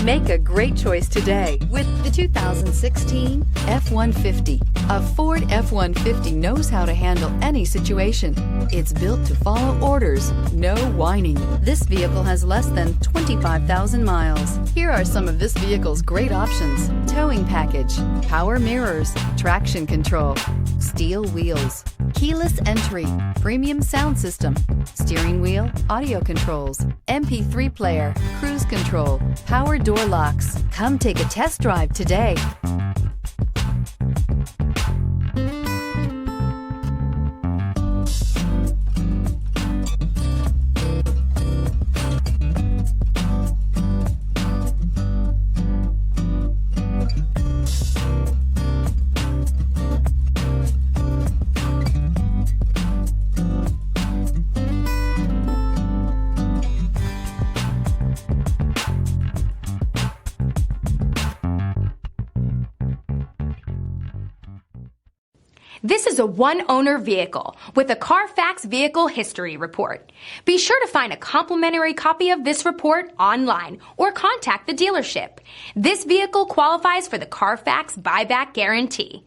Make a great choice today with the 2016 F-150. A Ford F-150 knows how to handle any situation. It's built to follow orders, no whining. This vehicle has less than 25,000 miles. Here are some of this vehicle's great options: towing package, power mirrors, traction control, steel wheels, keyless entry, premium sound system, steering wheel audio controls, MP3 player, cruise control, power door locks. Come take a test drive today. This is a one-owner vehicle with a CARFAX Vehicle History Report. Be sure to find a complimentary copy of this report online or contact the dealership. This vehicle qualifies for the CARFAX Buyback Guarantee.